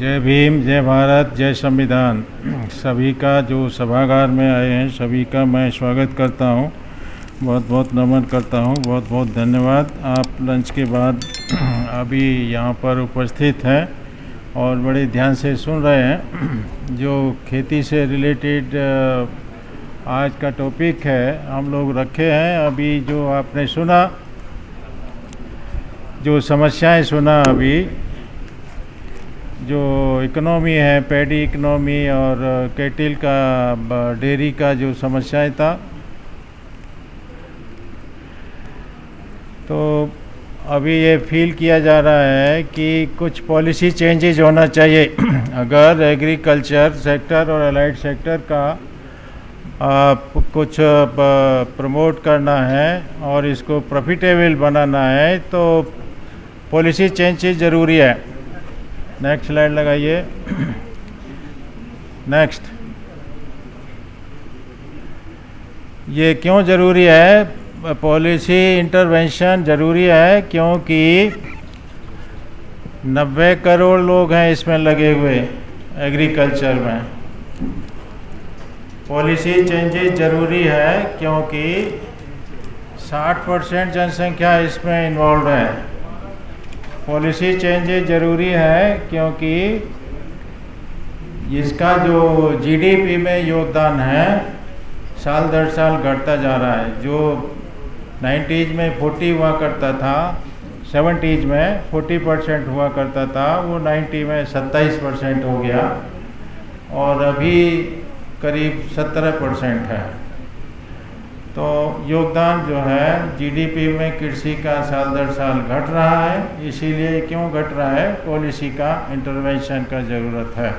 जय भीम, जय भारत, जय संविधान। सभी का जो सभागार में आए हैं सभी का मैं स्वागत करता हूं, बहुत बहुत नमन करता हूं, बहुत बहुत धन्यवाद। आप लंच के बाद अभी यहां पर उपस्थित हैं और बड़े ध्यान से सुन रहे हैं। जो खेती से रिलेटेड आज का टॉपिक है हम लोग रखे हैं। अभी जो आपने सुना, जो समस्याएं सुना, अभी जो इकोनॉमी है, पैडी इकोनॉमी और कैटिल का, डेयरी का जो समस्याएं था, तो अभी ये फील किया जा रहा है कि कुछ पॉलिसी चेंजेज होना चाहिए। अगर एग्रीकल्चर सेक्टर और अलाइड सेक्टर का कुछ प्रमोट करना है और इसको प्रॉफिटेबल बनाना है तो पॉलिसी चेंजेज ज़रूरी है। नेक्स्ट स्लाइड लगाइए। नेक्स्ट, ये क्यों ज़रूरी है? पॉलिसी इंटरवेंशन ज़रूरी है क्योंकि 90 करोड़ लोग हैं इसमें लगे हुए एग्रीकल्चर में। पॉलिसी चेंजेस ज़रूरी है क्योंकि 60% जनसंख्या इसमें इन्वॉल्व है। पॉलिसी चेंजेस ज़रूरी है क्योंकि इसका जो जीडीपी में योगदान है साल दर साल घटता जा रहा है। जो 90s में 40 हुआ करता था, 70s में 40% हुआ करता था, वो 90 में 27% हो गया और अभी करीब 17% है। तो योगदान जो है जीडीपी में कृषि का साल दर साल घट रहा है। इसीलिए क्यों घट रहा है? पॉलिसी का इंटरवेंशन का ज़रूरत है।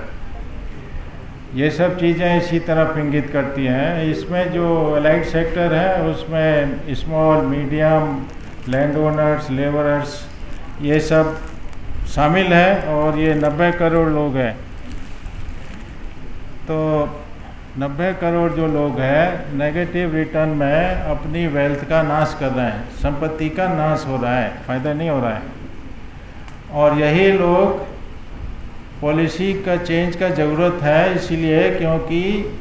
ये सब चीज़ें इसी तरफ इंगित करती हैं। इसमें जो अलाइड सेक्टर है उसमें small, medium, land owners, labourers, ये सब शामिल है और ये 90 करोड़ लोग हैं। तो 90 करोड़ जो लोग हैं नेगेटिव रिटर्न में अपनी वेल्थ का नाश कर रहे हैं, संपत्ति का नाश हो रहा है, फ़ायदा नहीं हो रहा है। और यही लोग पॉलिसी का चेंज का ज़रूरत है, इसीलिए क्योंकि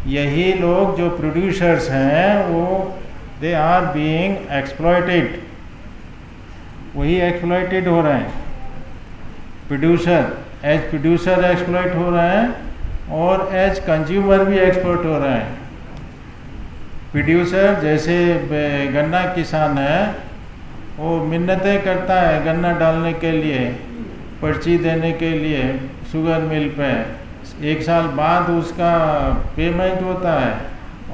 यही लोग जो प्रोड्यूसर्स हैं वो दे आर बीइंग एक्सप्लॉयटेड, वही एक्सप्लॉयटेड हो रहे हैं। प्रोड्यूसर एक्सप्लॉयट हो रहे हैं और एज कंज्यूमर भी एक्सपोर्ट हो रहे हैं। प्रोड्यूसर जैसे गन्ना किसान है, वो मिन्नतें करता है गन्ना डालने के लिए, पर्ची देने के लिए शुगर मिल पे। 1 साल बाद उसका पेमेंट होता है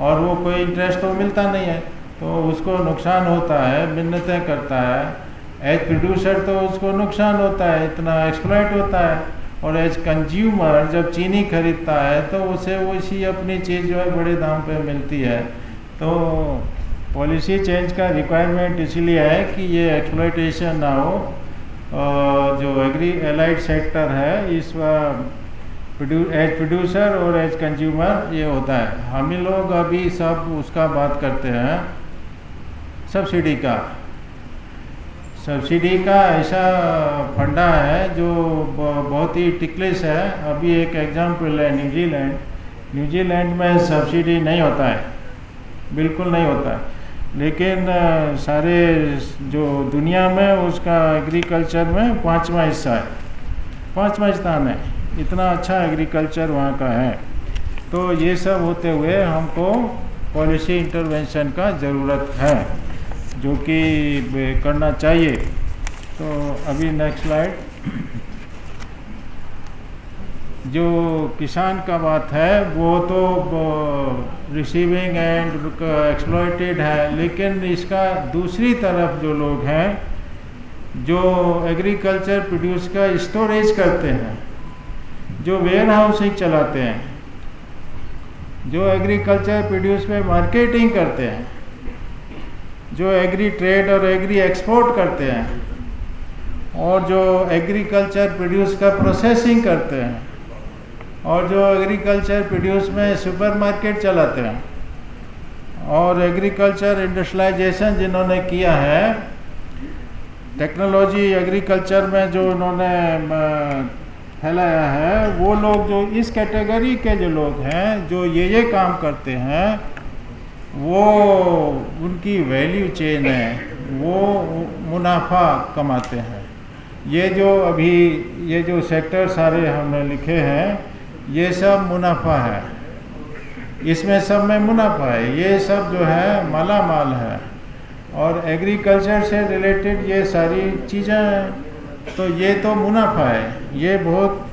और वो कोई इंटरेस्ट तो मिलता नहीं है, तो उसको नुकसान होता है, मिन्नतें करता है। एज प्रोड्यूसर तो उसको नुकसान होता है, इतना एक्सप्लॉइट होता है। और एज कंज्यूमर जब चीनी खरीदता है तो उसे वैसी अपनी चीज़ जो है बड़े दाम पे मिलती है। तो पॉलिसी चेंज का रिक्वायरमेंट इसलिए है कि ये एक्सप्लॉयटेशन ना हो। जो एलाइड सेक्टर है इस एज प्रोड्यूसर और एज कंज्यूमर ये होता है। हम ही लोग अभी सब उसका बात करते हैं, सब्सिडी का ऐसा फंडा है जो बहुत ही टिकलिश है। अभी एक एग्जाम्पल है न्यूजीलैंड में सब्सिडी नहीं होता है, बिल्कुल नहीं होता है। लेकिन सारे जो दुनिया में उसका एग्रीकल्चर में 5वां हिस्सा है, 5वां स्थान है। इतना अच्छा एग्रीकल्चर वहाँ का है। तो ये सब होते हुए हमको पॉलिसी इंटरवेंशन का ज़रूरत है जो कि करना चाहिए। तो अभी नेक्स्ट स्लाइड। जो किसान का बात है वो तो रिसीविंग एंड एक्सप्लॉयटेड है, लेकिन इसका दूसरी तरफ जो लोग हैं जो एग्रीकल्चर प्रोड्यूस का स्टोरेज करते हैं, जो वेयर हाउसिंग चलाते हैं, जो एग्रीकल्चर प्रोड्यूस पे मार्केटिंग करते हैं, जो एग्री ट्रेड और एग्री एक्सपोर्ट करते हैं, और जो एग्रीकल्चर प्रोड्यूस का प्रोसेसिंग करते हैं, और जो एग्रीकल्चर प्रोड्यूस में सुपरमार्केट चलाते हैं, और एग्रीकल्चर इंडस्ट्रियलाइजेशन जिन्होंने किया है, टेक्नोलॉजी एग्रीकल्चर में जो उन्होंने फैलाया है, वो लोग जो इस कैटेगरी के जो लोग हैं जो ये काम करते हैं, वो उनकी वैल्यू चेन है, वो मुनाफा कमाते हैं। ये जो अभी ये जो सेक्टर सारे हमने लिखे हैं, ये सब मुनाफा है, इसमें सब में मुनाफा है, ये सब जो है माला माल है। और एग्रीकल्चर से रिलेटेड ये सारी चीज़ें हैं, तो ये तो मुनाफा है। ये बहुत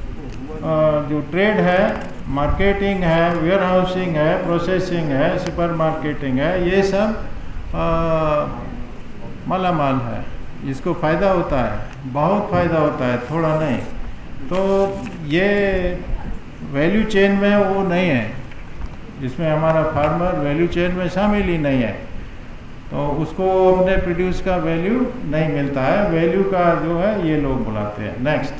जो ट्रेड है, मार्केटिंग है, वेयर हाउसिंग है, प्रोसेसिंग है, सुपर मार्केटिंग है, ये सब माला माल है, इसको फ़ायदा होता है, बहुत फ़ायदा होता है, थोड़ा नहीं। तो ये वैल्यू चेन में वो नहीं है, जिसमें हमारा फार्मर वैल्यू चेन में शामिल ही नहीं है, तो उसको अपने प्रोड्यूस का वैल्यू नहीं मिलता है। वैल्यू का जो है ये लोग बुलाते हैं। नेक्स्ट,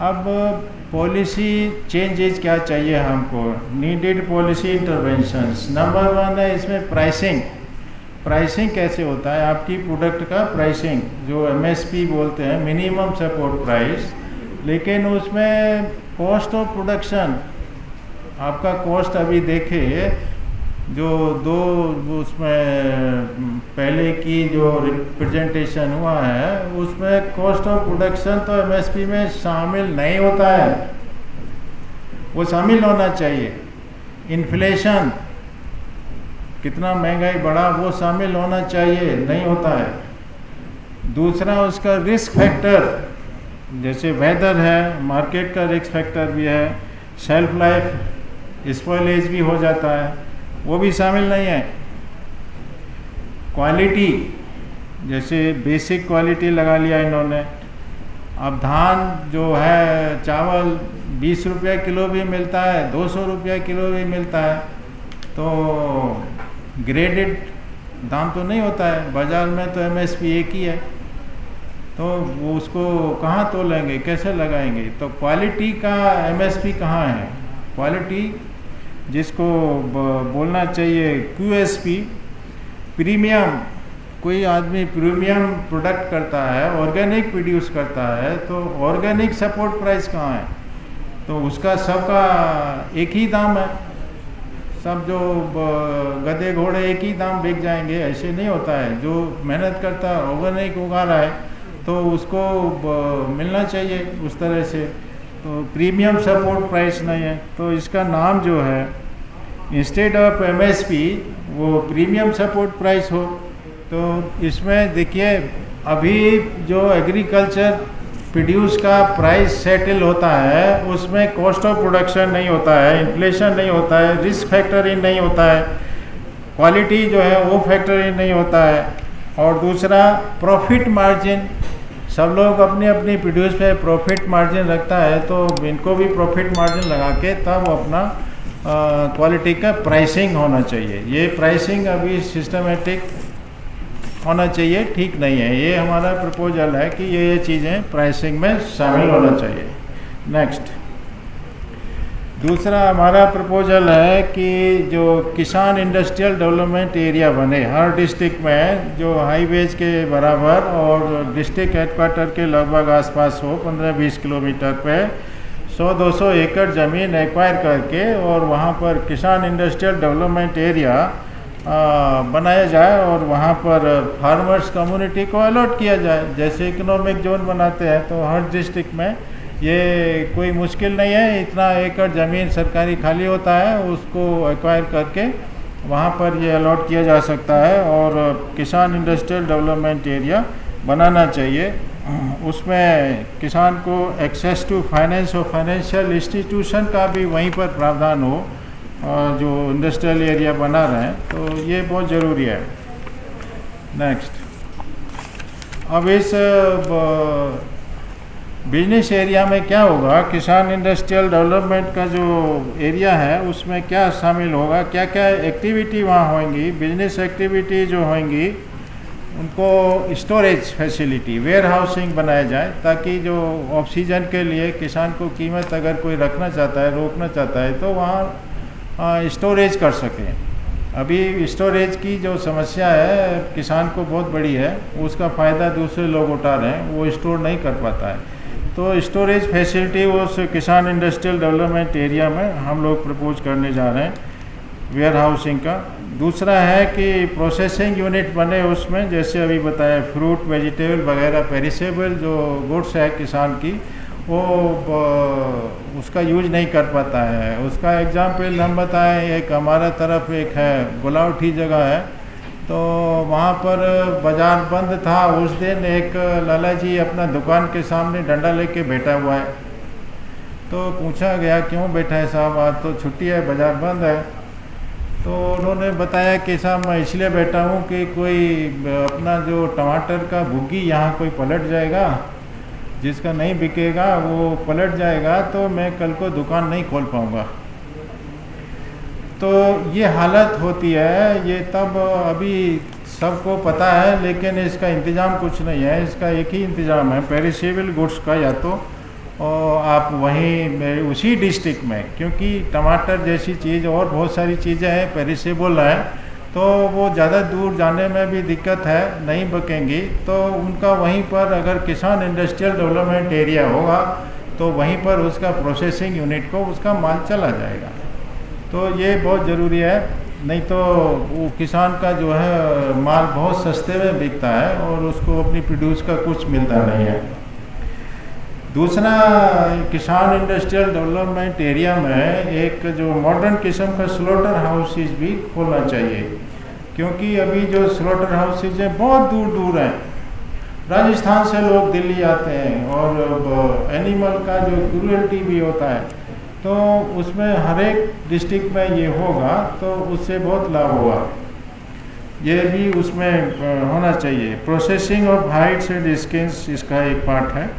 अब पॉलिसी चेंजेस क्या चाहिए हमको, नीडेड पॉलिसी इंटरवेंशंस। नंबर 1 है इसमें प्राइसिंग। प्राइसिंग कैसे होता है, आपकी प्रोडक्ट का प्राइसिंग जो MSP बोलते हैं, मिनिमम सपोर्ट प्राइस, लेकिन उसमें कॉस्ट ऑफ प्रोडक्शन, आपका कॉस्ट अभी देखिए जो दो उसमें पहले की जो रिप्रेजेंटेशन हुआ है, उसमें कॉस्ट ऑफ प्रोडक्शन तो MSP में शामिल नहीं होता है, वो शामिल होना चाहिए। इन्फ्लेशन, कितना महंगाई बढ़ा, वो शामिल होना चाहिए, नहीं होता है। दूसरा उसका रिस्क फैक्टर, जैसे वेदर है, मार्केट का रिस्क फैक्टर भी है, शेल्फ लाइफ स्पॉइलेज भी हो जाता है, वो भी शामिल नहीं है। क्वालिटी, जैसे बेसिक क्वालिटी लगा लिया इन्होंने। अब धान जो है, चावल 20 रुपये किलो भी मिलता है, 200 रुपये किलो भी मिलता है, तो ग्रेडेड दाम तो नहीं होता है। बाज़ार में तो MSP एक ही है, तो वो उसको कहाँ तोलेंगे, कैसे लगाएंगे। तो क्वालिटी का MSP कहाँ है, क्वालिटी जिसको बोलना चाहिए QSP, प्रीमियम। कोई आदमी प्रीमियम प्रोडक्ट करता है, ऑर्गेनिक प्रोड्यूस करता है, तो ऑर्गेनिक सपोर्ट प्राइस कहाँ है, तो उसका सबका एक ही दाम है, सब जो गधे घोड़े एक ही दाम बिक जाएंगे, ऐसे नहीं होता है। जो मेहनत करता है, ऑर्गेनिक उगा रहा है, तो उसको मिलना चाहिए उस तरह से। तो प्रीमियम सपोर्ट प्राइस नहीं है, तो इसका नाम जो है इंस्टेड ऑफ MSP वो प्रीमियम सपोर्ट प्राइस हो। तो इसमें देखिए अभी जो एग्रीकल्चर प्रोड्यूस का प्राइस सेटल होता है, उसमें कॉस्ट ऑफ प्रोडक्शन नहीं होता है, इन्फ्लेशन नहीं होता है, रिस्क फैक्टर इन नहीं होता है, क्वालिटी जो है वो फैक्टर इन नहीं होता है। और दूसरा प्रॉफिट मार्जिन, सब लोग अपनी अपनी प्रोड्यूस पे प्रॉफिट मार्जिन रखता है, तो इनको भी प्रॉफिट मार्जिन लगा के तब अपना क्वालिटी का प्राइसिंग होना चाहिए। ये प्राइसिंग अभी सिस्टमेटिक होना चाहिए, ठीक नहीं है। ये हमारा प्रपोजल है कि ये चीज़ें प्राइसिंग में शामिल होना चाहिए। नेक्स्ट, दूसरा हमारा प्रपोजल है कि जो किसान इंडस्ट्रियल डेवलपमेंट एरिया बने हर डिस्ट्रिक्ट में, जो हाईवेज के बराबर और डिस्ट्रिक्ट हेडक्वार्टर के लगभग आसपास हो, 15-20 किलोमीटर पे 100-200 एकड़ ज़मीन एक्वायर करके, और वहाँ पर किसान इंडस्ट्रियल डेवलपमेंट एरिया बनाया जाए, और वहाँ पर फार्मर्स कम्युनिटी को अलॉट किया जाए। जैसे इकोनॉमिक जोन बनाते हैं, तो हर डिस्ट्रिक्ट में ये कोई मुश्किल नहीं है, इतना एकड़ ज़मीन सरकारी खाली होता है, उसको एक्वायर करके वहाँ पर ये अलॉट किया जा सकता है, और किसान इंडस्ट्रियल डेवलपमेंट एरिया बनाना चाहिए। उसमें किसान को एक्सेस टू फाइनेंस और फाइनेंशियल इंस्टीट्यूशन का भी वहीं पर प्रावधान हो, जो इंडस्ट्रियल एरिया बना रहे हैं, तो ये बहुत ज़रूरी है। नेक्स्ट, अब इस बिजनेस एरिया में क्या होगा, किसान इंडस्ट्रियल डेवलपमेंट का जो एरिया है उसमें क्या शामिल होगा, क्या क्या एक्टिविटी वहाँ होंगी। बिजनेस एक्टिविटी जो होंगी उनको स्टोरेज फैसिलिटी, वेयर हाउसिंग बनाया जाए, ताकि जो ऑक्सीजन के लिए किसान को कीमत अगर कोई रखना चाहता है, रोकना चाहता है, तो वहाँ स्टोरेज कर सकें। अभी स्टोरेज की जो समस्या है किसान को बहुत बड़ी है, उसका फ़ायदा दूसरे लोग उठा रहे हैं, वो स्टोर नहीं कर पाता है। तो स्टोरेज फैसिलिटी उस किसान इंडस्ट्रियल डेवलपमेंट एरिया में हम लोग प्रपोज करने जा रहे हैं, वेयर हाउसिंग का। दूसरा है कि प्रोसेसिंग यूनिट बने उसमें, जैसे अभी बताया फ्रूट वेजिटेबल वगैरह पेरिसेबल जो गुड्स है किसान की, वो उसका यूज नहीं कर पाता है। उसका एग्जाम्पल हम बताएं, एक हमारा तरफ एक है गुलावठी जगह है, तो वहाँ पर बाज़ार बंद था उस दिन। एक लाला जी अपना दुकान के सामने डंडा लेके बैठा हुआ है, तो पूछा गया क्यों बैठा है साहब, आज तो छुट्टी है, बाज़ार बंद है। तो उन्होंने बताया कि साहब मैं इसलिए बैठा हूँ कि कोई अपना जो टमाटर का भुग्गी यहाँ कोई पलट जाएगा, जिसका नहीं बिकेगा वो पलट जाएगा, तो मैं कल को दुकान नहीं खोल पाऊँगा। तो ये हालत होती है, ये तब अभी सबको पता है, लेकिन इसका इंतज़ाम कुछ नहीं है। इसका एक ही इंतज़ाम है पेरिसेबल गुड्स का, या तो और आप वहीं उसी डिस्ट्रिक्ट में, क्योंकि टमाटर जैसी चीज़ और बहुत सारी चीज़ें हैं पेरिसेबल हैं, तो वो ज़्यादा दूर जाने में भी दिक्कत है, नहीं बकेंगी। तो उनका वहीं पर अगर किसान इंडस्ट्रियल डेवलपमेंट एरिया होगा तो वहीं पर उसका प्रोसेसिंग यूनिट को उसका माल चला जाएगा। तो ये बहुत ज़रूरी है, नहीं तो वो किसान का जो है माल बहुत सस्ते में बिकता है और उसको अपनी प्रोड्यूस का कुछ मिलता नहीं है। दूसरा, किसान इंडस्ट्रियल डेवलपमेंट एरिया में एक जो मॉडर्न किस्म का स्लॉटर हाउसेज भी खोलना चाहिए, क्योंकि अभी जो स्लॉटर हाउसेज हैं बहुत दूर दूर हैं। राजस्थान से लोग दिल्ली आते हैं, और एनिमल का जो क्रूएल्टी भी होता है, तो उसमें हर एक डिस्ट्रिक्ट में ये होगा तो उससे बहुत लाभ होगा। ये भी उसमें होना चाहिए। Processing of hides and skins इसका एक पार्ट है।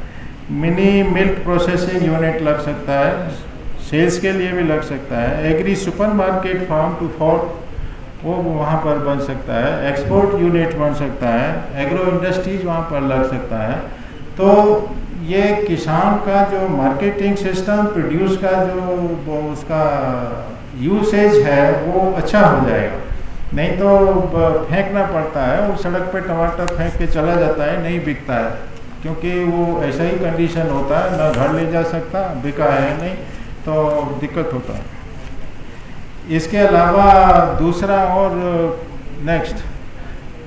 मिनी मिल्क प्रोसेसिंग यूनिट लग सकता है, सेल्स के लिए भी लग सकता है। Agri supermarket farm to fork वो वहाँ पर बन सकता है। एक्सपोर्ट यूनिट बन सकता है। एग्रो इंडस्ट्रीज वहाँ पर लग सकता है। तो ये किसान का जो मार्केटिंग सिस्टम, प्रोड्यूस का जो उसका यूसेज है वो अच्छा हो जाएगा। नहीं तो फेंकना पड़ता है, वो सड़क पे टमाटर फेंक के चला जाता है, नहीं बिकता है, क्योंकि वो ऐसा ही कंडीशन होता है, ना घर ले जा सकता, बिका है नहीं, तो दिक्कत होता है। इसके अलावा दूसरा और नेक्स्ट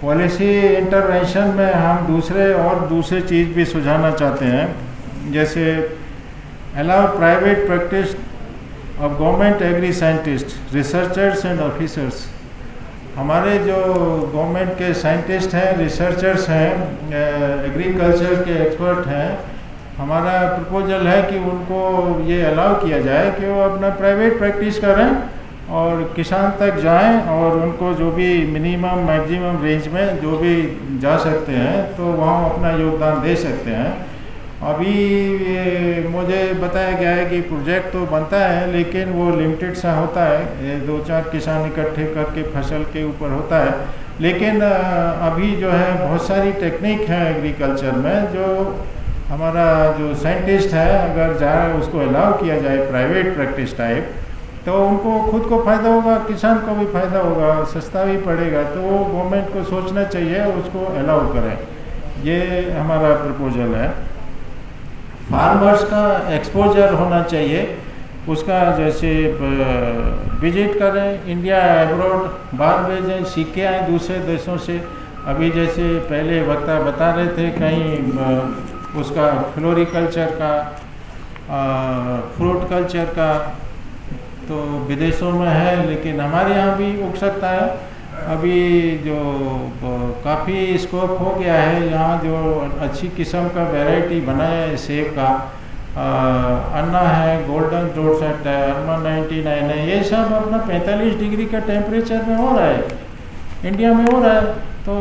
पॉलिसी इंटरवेंशन में हम दूसरे चीज़ भी सुझाना चाहते हैं, जैसे allow private practice of government agri scientist, researchers and officers. हमारे जो गवर्नमेंट के साइंटिस्ट हैं, रिसर्चर्स हैं, एग्रीकल्चर के एक्सपर्ट हैं, हमारा प्रपोजल है कि उनको ये अलाउ किया जाए कि वो अपना प्राइवेट प्रैक्टिस करें और किसान तक जाएं, और उनको जो भी मिनिमम मैक्सिमम रेंज में जो भी जा सकते हैं तो वहाँ अपना योगदान दे सकते हैं। अभी मुझे बताया गया है कि प्रोजेक्ट तो बनता है, लेकिन वो लिमिटेड सा होता है, 2-4 किसान इकट्ठे करके फसल के ऊपर होता है। लेकिन अभी जो है बहुत सारी टेक्निक है एग्रीकल्चर में, जो हमारा जो साइंटिस्ट है अगर जाए उसको अलाउ किया जाए प्राइवेट प्रैक्टिस टाइप, तो उनको खुद को फ़ायदा होगा, किसान को भी फ़ायदा होगा, सस्ता भी पड़ेगा। तो वो गवर्नमेंट को सोचना चाहिए, उसको अलाउ करें। ये हमारा प्रपोजल है। फार्मर्स का एक्सपोजर होना चाहिए, उसका जैसे विजिट करें इंडिया एब्रॉड, बाहर भेजें, सीख के आएँ दूसरे देशों से। अभी जैसे पहले वक्ता बता रहे थे, कहीं उसका फ्लोरिकल्चर का, फ्रूट कल्चर का तो विदेशों में है, लेकिन हमारे यहाँ भी उग सकता है। अभी जो काफ़ी स्कोप हो गया है यहाँ, जो अच्छी किस्म का वैरायटी बनाया है सेब का, अन्ना है, गोल्डन डोरसेट है, अर्मा 99 है, ये सब अपना 45 डिग्री का टेम्परेचर में हो रहा है, इंडिया में हो रहा है। तो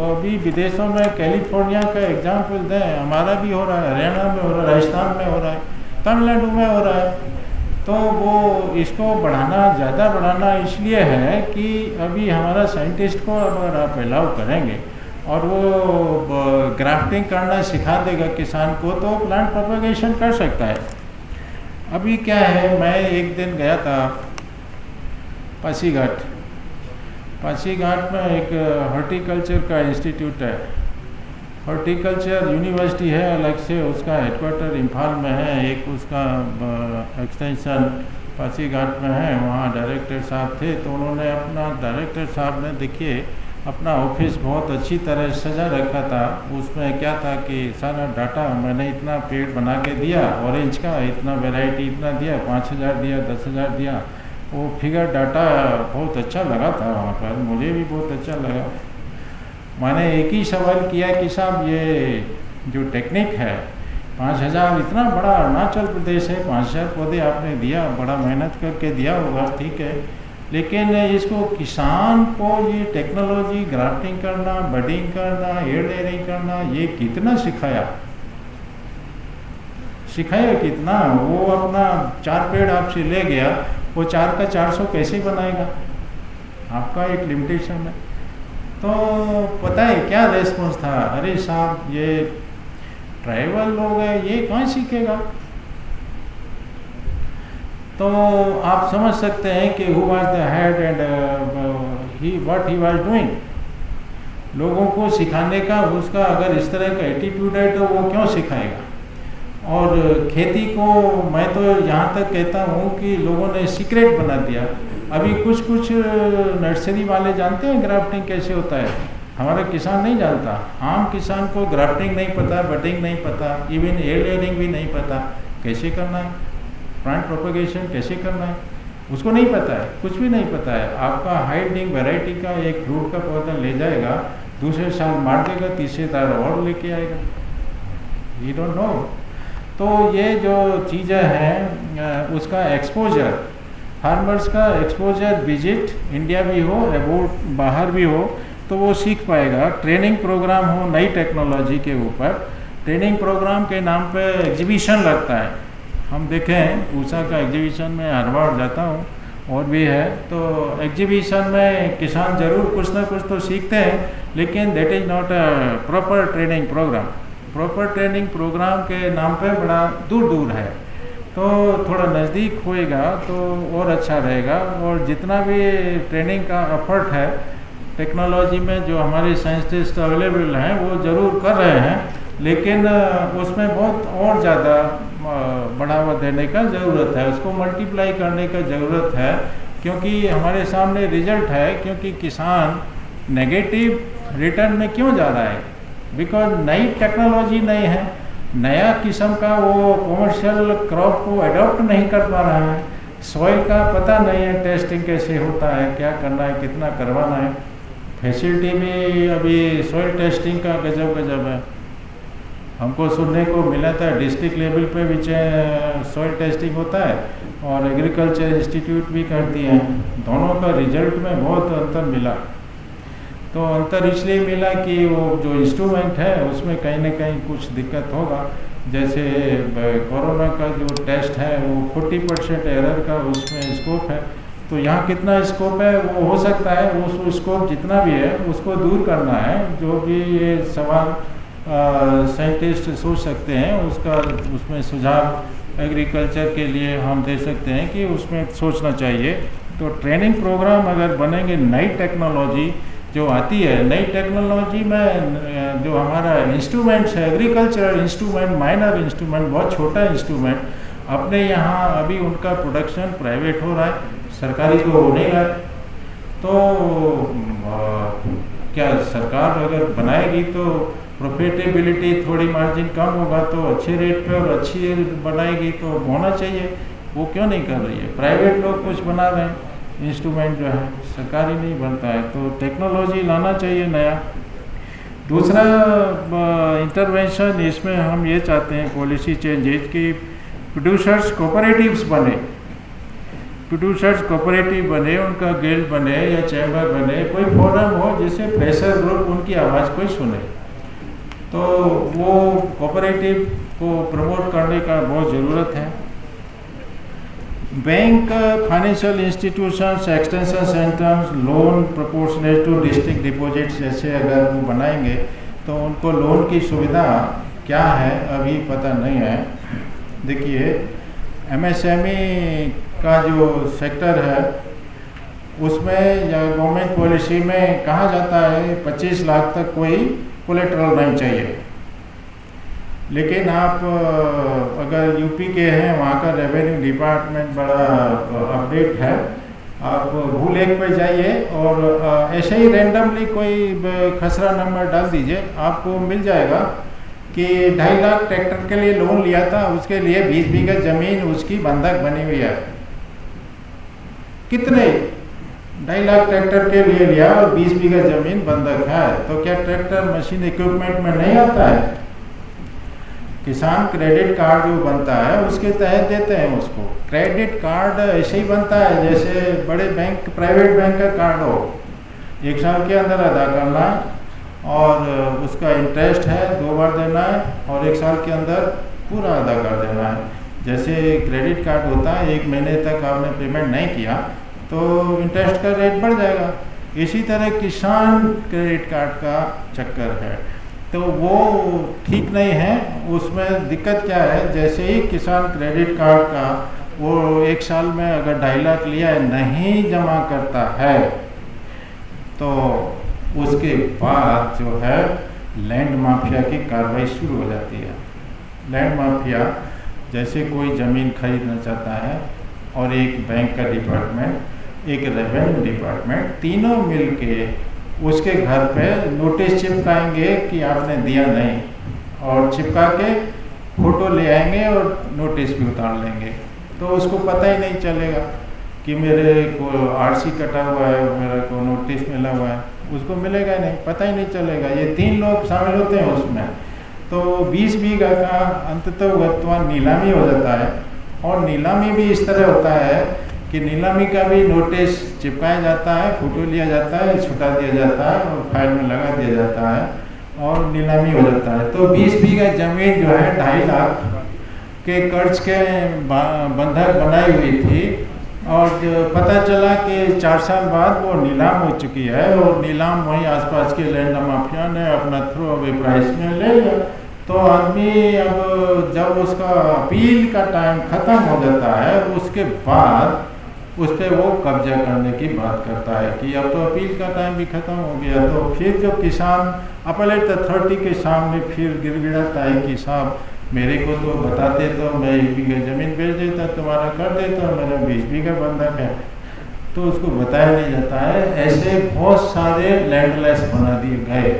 अभी विदेशों में कैलिफोर्निया का एग्जाम्पल दें, हमारा भी हो रहा है, हरियाणा में हो रहा है, राजस्थान में हो रहा है, तमिलनाडु में हो रहा है। तो वो इसको ज़्यादा बढ़ाना इसलिए है कि अभी हमारा साइंटिस्ट को अगर आप अलाउ करेंगे और वो ग्राफ्टिंग करना सिखा देगा किसान को, तो प्लांट प्रोपगेशन कर सकता है। अभी क्या है, मैं एक दिन गया था पासीघाट में, एक हॉर्टिकल्चर का इंस्टीट्यूट है, हॉर्टिकल्चर यूनिवर्सिटी है अलग से, उसका हेडक्वार्टर इम्फाल में है, एक उसका एक्सटेंशन पासीघाट में है, वहाँ डायरेक्टर साहब थे। तो उन्होंने अपना, डायरेक्टर साहब ने देखिए अपना ऑफिस बहुत अच्छी तरह सजा रखा था। उसमें क्या था कि सारा डाटा मैंने इतना पेड़ बना के दिया ऑरेंज का, इतना वैरायटी इतना दिया, 5,000 दिया, 10,000 दिया, वो फिगर डाटा बहुत अच्छा लगा था वहाँ पर, मुझे भी बहुत अच्छा लगा। मैंने एक ही सवाल किया कि साहब ये जो टेक्निक है 5,000, इतना बड़ा अरुणाचल प्रदेश है, 5,000 पौधे आपने दिया, बड़ा मेहनत करके दिया होगा, ठीक है, लेकिन इसको किसान को ये टेक्नोलॉजी ग्राफ्टिंग करना, बडिंग करना, एयर लेयरिंग करना, ये कितना सिखाया कितना? वो अपना 4 पेड़ आपसे ले गया, वो 4 का 400 कैसे बनाएगा? आपका एक लिमिटेशन है। तो पता है क्या रेस्पॉन्स था? अरे साहब ये ट्राइबल लोग हैं, ये कहाँ सीखेगा? तो आप समझ सकते हैं कि who was the head and what he was doing. लोगों को सिखाने का उसका अगर इस तरह का एटीट्यूड है तो वो क्यों सिखाएगा? और खेती को मैं तो यहाँ तक कहता हूँ कि लोगों ने सीक्रेट बना दिया। अभी कुछ नर्सरी वाले जानते हैं ग्राफ्टिंग कैसे होता है, हमारा किसान नहीं जानता। आम किसान को ग्राफ्टिंग नहीं पता, बडिंग नहीं पता, इवन एयर लेयरिंग भी नहीं पता, कैसे करना है, प्लांट प्रोपगेशन कैसे करना है, उसको नहीं पता है, कुछ भी नहीं पता है। आपका हाइब्रिड वैरायटी का एक फ्रूट का पौधा ले जाएगा, दूसरे साल मार देगा, तीसरे साल और लेके आएगा, यू डोंट नो। तो ये जो चीज़ें हैं उसका एक्सपोजर, फार्मर्स का एक्सपोजर, विजिट इंडिया भी हो, अबाउट बाहर भी हो, तो वो सीख पाएगा। ट्रेनिंग प्रोग्राम हो नई टेक्नोलॉजी के ऊपर, ट्रेनिंग प्रोग्राम के नाम पे एग्जीबिशन लगता है। हम देखें पूसा का एग्जीबिशन में हर बार जाता हूँ और भी है, तो एग्जीबिशन में किसान ज़रूर कुछ ना कुछ तो सीखते हैं, लेकिन that is not a proper training program. Proper training program के नाम पे बड़ा दूर दूर है, तो थोड़ा नज़दीक होएगा तो और अच्छा रहेगा। और जितना भी ट्रेनिंग का एफर्ट है टेक्नोलॉजी में, जो हमारे साइंटिस्ट अवेलेबल हैं वो ज़रूर कर रहे हैं, लेकिन उसमें बहुत और ज़्यादा बढ़ावा देने का ज़रूरत है, उसको मल्टीप्लाई करने का ज़रूरत है, क्योंकि हमारे सामने रिजल्ट है। क्योंकि किसान नेगेटिव रिटर्न में क्यों जा रहा है? बिकॉज नई टेक्नोलॉजी नहीं है, नया किस्म का वो कमर्शियल क्रॉप को अडॉप्ट नहीं कर पा रहा है, सॉइल का पता नहीं है, टेस्टिंग कैसे होता है, क्या करना है, कितना करवाना है, फैसिलिटी भी अभी सॉइल टेस्टिंग का गजब है। हमको सुनने को मिला था डिस्ट्रिक्ट लेवल पे भी सॉइल टेस्टिंग होता है और एग्रीकल्चर इंस्टीट्यूट भी करती हैं, दोनों का रिजल्ट में बहुत अंतर मिला। तो अंतर इसलिए मिला कि वो जो इंस्ट्रूमेंट है उसमें कहीं ना कहीं कुछ दिक्कत होगा। जैसे कोरोना का जो टेस्ट है वो 40% एरर का उसमें स्कोप है, तो यहाँ कितना स्कोप है वो हो सकता है, वो स्कोप जितना भी है उसको दूर करना है। जो भी ये सवाल साइंटिस्ट सोच सकते हैं उसका, उसमें सुझाव एग्रीकल्चर के लिए हम दे सकते हैं कि उसमें सोचना चाहिए। तो ट्रेनिंग प्रोग्राम अगर बनेंगे, नई टेक्नोलॉजी जो आती है, नई टेक्नोलॉजी में जो हमारा इंस्ट्रूमेंट्स है, एग्रीकल्चरल इंस्ट्रूमेंट, माइनर इंस्ट्रूमेंट, बहुत छोटा इंस्ट्रूमेंट, अपने यहाँ अभी उनका प्रोडक्शन प्राइवेट हो रहा है, सरकारी तो हो नहीं रहा है। तो क्या सरकार अगर बनाएगी तो प्रॉफिटेबिलिटी थोड़ी मार्जिन कम होगा तो अच्छे रेट पे और अच्छी बनाएगी तो होना चाहिए, वो क्यों नहीं कर रही है? प्राइवेट लोग कुछ बना रहे हैं इंस्ट्रूमेंट जो है, सरकारी नहीं बनता है, तो टेक्नोलॉजी लाना चाहिए नया। दूसरा इंटरवेंशन इसमें हम ये चाहते हैं पॉलिसी चेंजेज की प्रोड्यूसर्स कोऑपरेटिव्स बने, प्रोड्यूसर्स कोऑपरेटिव बने, उनका गिल्ड बने या चैम्बर बने, कोई फोरम हो जिससे प्रेशर ग्रुप उनकी आवाज़ कोई सुने। तो वो कोऑपरेटिव को प्रमोट करने का बहुत ज़रूरत है। Bank, financial institutions, extension centres, loan proportionate to district deposits जैसे अगर वो बनाएंगे तो उनको लोन की सुविधा क्या है अभी पता नहीं है। देखिए MSME का जो सेक्टर है उसमें या गवर्नमेंट पॉलिसी में कहा जाता है 25 लाख तक कोई कोलेटरल नहीं चाहिए। लेकिन आप अगर यूपी के हैं, वहाँ का रेवेन्यू डिपार्टमेंट बड़ा अपडेट है। आप भूल एक पे जाइए और ऐसे ही रैंडमली कोई खसरा नंबर डाल दीजिए, आपको मिल जाएगा कि 2.5 लाख ट्रैक्टर के लिए लोन लिया था, उसके लिए 20 बीघा ज़मीन उसकी बंधक बनी हुई है। कितने? 2.5 लाख ट्रैक्टर के लिए लिया और 20 बीघा ज़मीन बंधक है। तो क्या ट्रैक्टर मशीन इक्विपमेंट में नहीं आता है? किसान क्रेडिट कार्ड जो बनता है उसके तहत देते हैं उसको। क्रेडिट कार्ड ऐसे ही बनता है जैसे बड़े बैंक, प्राइवेट बैंक का कार्ड हो। 1 साल के अंदर अदा करना है और उसका इंटरेस्ट है 2 बार देना है और 1 साल के अंदर पूरा अदा कर देना है। जैसे क्रेडिट कार्ड होता है, 1 महीने तक आपने पेमेंट नहीं किया तो इंटरेस्ट का रेट बढ़ जाएगा। इसी तरह किसान क्रेडिट कार्ड का चक्कर है, तो वो ठीक नहीं है। उसमें दिक्कत क्या है, जैसे ही किसान क्रेडिट कार्ड का वो 1 साल में अगर 2.5 लाख लिया है, नहीं जमा करता है, तो उसके बाद जो है लैंड माफिया की कार्रवाई शुरू हो जाती है। लैंड माफिया जैसे कोई ज़मीन खरीदना चाहता है और एक बैंक का डिपार्टमेंट, एक रेवेन्यू डिपार्टमेंट, तीनों मिलके उसके घर पे नोटिस चिपकाएंगे कि आपने दिया नहीं, और चिपका के फ़ोटो ले आएंगे और नोटिस भी उतार लेंगे। तो उसको पता ही नहीं चलेगा कि मेरे को आरसी कटा हुआ है, मेरे को नोटिस मिला हुआ है, उसको मिलेगा ही नहीं, पता ही नहीं चलेगा। ये 3 लोग शामिल होते हैं उसमें। तो 20 बीघा का अंततः नीलामी हो जाता है। और नीलामी भी इस तरह होता है कि नीलामी का भी नोटिस चिपकाया जाता है, फोटो लिया जाता है, छुटा दिया जाता है और फाइल में लगा दिया जाता है और नीलामी हो जाता है। तो 20 बीघा ज़मीन जो है 2.5 लाख के कर्ज के बंधक बनाई हुई थी और पता चला कि 4 साल बाद वो नीलाम हो चुकी है और नीलाम वहीं आसपास के लैंड माफिया ने अपना थ्रो अवे प्राइस में ले लिया। तो आदमी अब जब उसका अपील का टाइम ख़त्म हो जाता है, उसके बाद उस पर वो कब्जा करने की बात करता है कि अब तो अपील का टाइम भी ख़त्म हो गया। तो फिर जब किसान अपीलेट अथॉरिटी के सामने फिर गिड़गिड़ाता है कि साहब मेरे को तो बताते तो मैं 1 बीघा ज़मीन बेच देता, तुम्हारा कर देता, मेरा 20 बीघा बंधक है। तो उसको बताया नहीं जाता है। ऐसे बहुत सारे लैंडलेस बना दिए गए।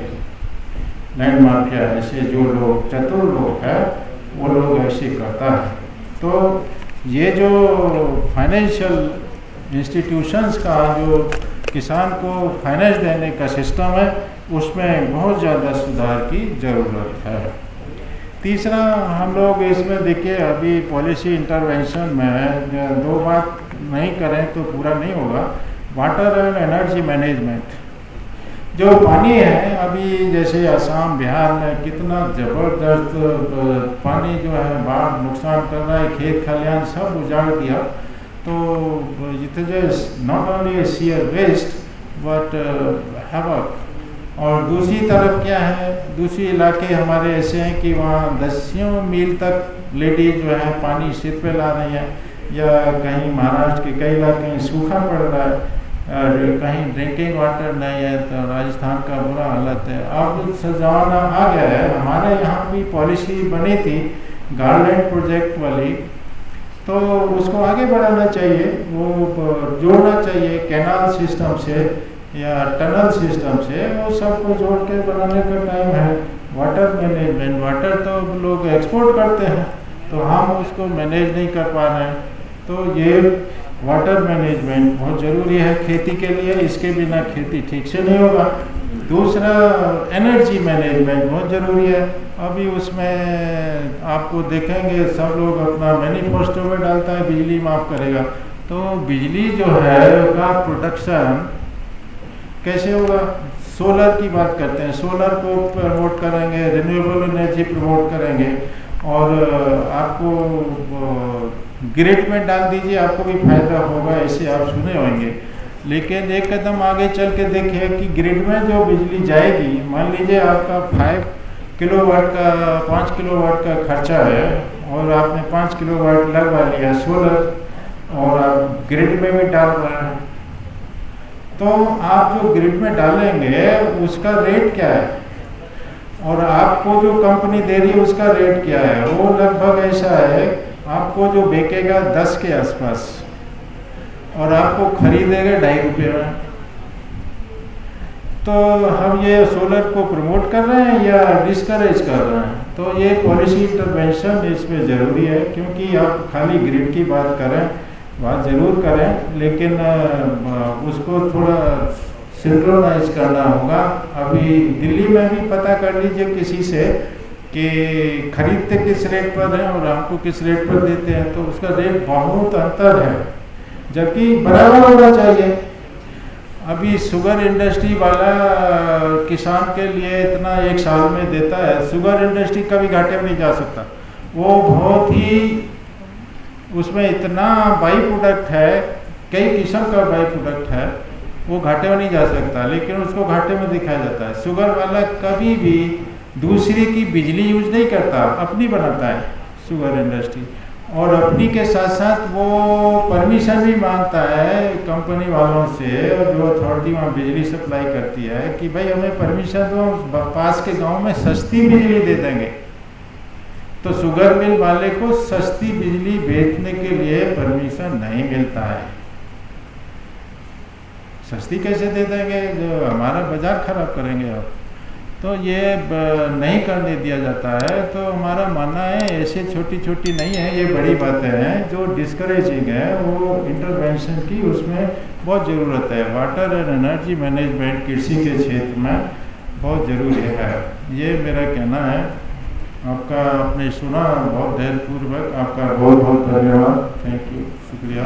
लैंड माफिया ऐसे जो लोग चतुर लोग हैं वो लोग ऐसे करता है। तो ये जो फाइनेंशियल इंस्टीट्यूशंस का जो किसान को फाइनेंस देने का सिस्टम है, उसमें बहुत ज़्यादा सुधार की ज़रूरत है। तीसरा, हम लोग इसमें देखिए अभी पॉलिसी इंटरवेंशन में 2 बात नहीं करें तो पूरा नहीं होगा। वाटर एंड एनर्जी मैनेजमेंट, जो पानी है अभी जैसे असम बिहार में कितना ज़बरदस्त पानी जो है बाढ़ नुकसान कर रहा है, खेत खलिहान सब उजाड़ दिया। तो it is not only sheer waste but havoc. और दूसरी तरफ क्या है, दूसरे इलाके हमारे ऐसे हैं कि वहाँ 10 मील तक लेडीज जो है पानी सिर पे ला रही हैं, या कहीं महाराष्ट्र के कई इलाके में सूखा पड़ रहा है, कहीं ड्रिंकिंग वाटर नहीं है। तो राजस्थान का बुरा हालत है। अब ज़माना आ गया है, हमारे यहाँ भी पॉलिसी बनी थी गार्डन प्रोजेक्ट वाली, तो उसको आगे बढ़ाना चाहिए, वो जोड़ना चाहिए कैनाल सिस्टम से या टनल सिस्टम से, वो सबको जोड़ के बनाने का टाइम है। वाटर मैनेजमेंट, वाटर तो लोग एक्सपोर्ट करते हैं तो हम उसको मैनेज नहीं कर पा रहे हैं। तो ये वाटर मैनेजमेंट बहुत ज़रूरी है खेती के लिए, इसके बिना खेती ठीक से नहीं होगा। दूसरा, एनर्जी मैनेजमेंट बहुत ज़रूरी है। अभी उसमें आपको देखेंगे सब लोग अपना मैनिफेस्टो में डालता है बिजली माफ़ करेगा। तो बिजली जो है का प्रोडक्शन कैसे होगा? सोलर की बात करते हैं, सोलर को प्रमोट करेंगे, रिन्यूएबल एनर्जी प्रमोट करेंगे और आपको ग्रिड में डाल दीजिए, आपको भी फायदा होगा, ऐसे आप सुने होंगे। लेकिन एक कदम आगे चल के देखिए कि ग्रिड में जो बिजली जाएगी, मान लीजिए आपका 5 किलोवाट का 5 किलोवाट का खर्चा है और आपने 5 किलोवाट लगवा लिया सोलर और आप ग्रिड में भी डाल रहे हैं, तो आप जो ग्रिड में डालेंगे उसका रेट क्या है और आपको जो कंपनी दे रही है उसका रेट क्या है, वो लगभग ऐसा है आपको जो बेचेगा 10 के आसपास और आपको खरीदेगा 2.5 रुपये में। तो हम ये सोलर को प्रमोट कर रहे हैं या डिस्करेज कर रहे हैं? तो ये पॉलिसी इंटरवेंशन इसमें ज़रूरी है, क्योंकि आप खाली ग्रिड की बात ज़रूर करें, लेकिन उसको थोड़ा सिंक्रोनाइज करना होगा। अभी दिल्ली में भी पता कर लीजिए किसी से कि खरीदते किस रेट पर हैं और हमको किस रेट पर देते हैं, तो उसका रेट बहुत अंतर है, जबकि बराबर होना चाहिए। अभी शुगर इंडस्ट्री वाला किसान के लिए इतना 1 साल में देता है, शुगर इंडस्ट्री कभी घाटे में नहीं जा सकता। वो बहुत ही उसमें इतना बाई प्रोडक्ट है, कई किस्म का बाई प्रोडक्ट है, वो घाटे में नहीं जा सकता, लेकिन उसको घाटे में दिखाया जाता है। शुगर वाला कभी भी दूसरे की बिजली यूज नहीं करता, अपनी बनाता है शुगर इंडस्ट्री, और अपनी के साथ साथ वो परमिशन भी मांगता है कंपनी वालों से, और जो अथॉरिटी वहाँ बिजली सप्लाई करती है कि भाई हमें परमिशन दो, पास के गांव में सस्ती बिजली दे देंगे। तो शुगर मिल वाले को सस्ती बिजली बेचने के लिए परमिशन नहीं मिलता है। सस्ती कैसे दे देंगे, जो हमारा बाजार खराब करेंगे आप। तो ये नहीं करने दिया जाता है। तो हमारा मानना है ऐसे छोटी छोटी नहीं है, ये बड़ी बातें हैं जो डिस्करेजिंग है, वो इंटरवेंशन की उसमें बहुत ज़रूरत है। वाटर एंड एनर्जी मैनेजमेंट कृषि के क्षेत्र में बहुत ज़रूरी है, ये मेरा कहना है। आपका आपने सुना बहुत धैर्यपूर्वक, आपका बहुत बहुत धन्यवाद। थैंक यू, शुक्रिया।